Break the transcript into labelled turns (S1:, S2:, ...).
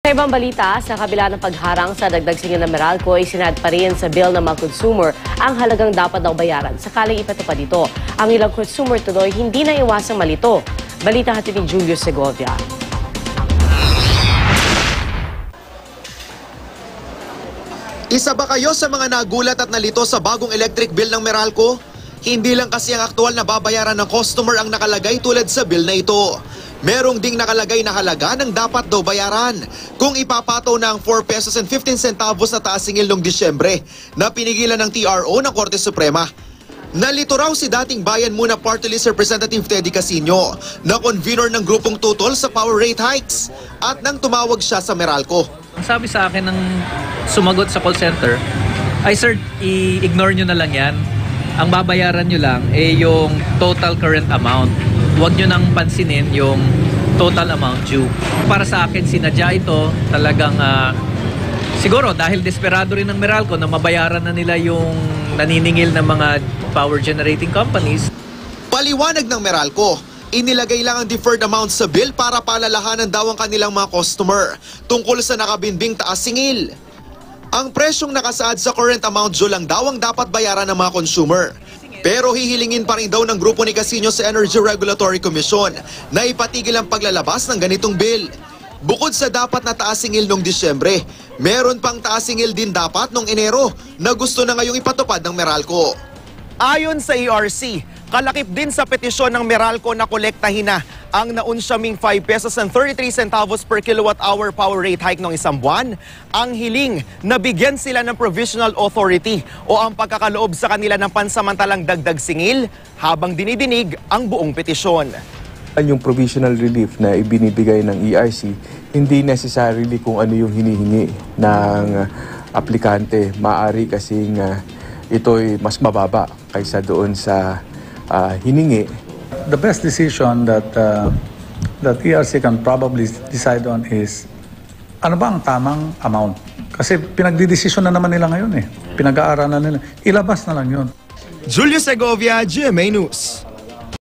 S1: Sa ibang balita, sa kabila ng pagharang sa dagdag singil na Meralco, ay sinad pa rin sa bill ng mga consumer ang halagang dapat daw bayaran sakaling ipatupad ito. Ang ilang consumer tuloy hindi na iwasang malito. Balita hatid ni Julius Segovia.
S2: Isa ba kayo sa mga nagulat at nalito sa bagong electric bill ng Meralco? Hindi lang kasi ang aktual na babayaran ng customer ang nakalagay tulad sa bill na ito. Merong ding nakalagay na halaga ng dapat daw bayaran kung ipapataw na ang 4 pesos and 15 centavos na taas singil noong Disyembre na pinigilan ng TRO ng Korte Suprema. Nalito raw si dating Bayan Muna Party List Representative Teddy Casino na convener ng grupong tutol sa power rate hikes at nang tumawag siya sa Meralco.
S3: Ang sabi sa akin ng sumagot sa call center, ay sir, i-ignore nyo na lang yan. Ang babayaran nyo lang ay yung total current amount. Huwag nyo nang pansinin yung total amount due. Para sa akin, sinadya ito talagang siguro dahil desperado rin ng Meralco na mabayaran na nila yung naniningil ng mga power generating companies.
S2: Paliwanag ng Meralco, inilagay lang ang deferred amount sa bill para palalahanan daw ang kanilang mga customer tungkol sa nakabinbing taas singil. Ang presyong nakasaad sa current amount due lang daw ang dapat bayaran ng mga consumer. Pero hihilingin pa rin daw ng grupo ni Casino sa Energy Regulatory Commission na ipatigil ang paglalabas ng ganitong bill. Bukod sa dapat na taas singil noong Disyembre, meron pang taas singil din dapat noong Enero na gusto na ngayong ipatupad ng Meralco.
S4: Ayon sa ERC, kalakip din sa petisyon ng Meralco na kolektahin na ang naunsyaming 5 pesos and 33 centavos per kilowatt-hour power rate hike ng isang buwan, ang hiling na bigyan sila ng provisional authority o ang pagkakaloob sa kanila ng pansamantalang dagdag singil habang dinidinig ang buong petisyon.
S5: Yung provisional relief na ibinibigay ng ERC, hindi necessarily kung ano yung hinihingi ng aplikante. Maaari kasing ito'y mas mababa kaysa doon sa hiningi.
S6: The best decision that ERC can probably decide on is ano ba ang tamang amount? Kasi pinagdidesisyon na naman nila ngayon eh. Pinag-aaralan nila. Ilabas na lang yun.
S2: Julius Segovia, GMA News.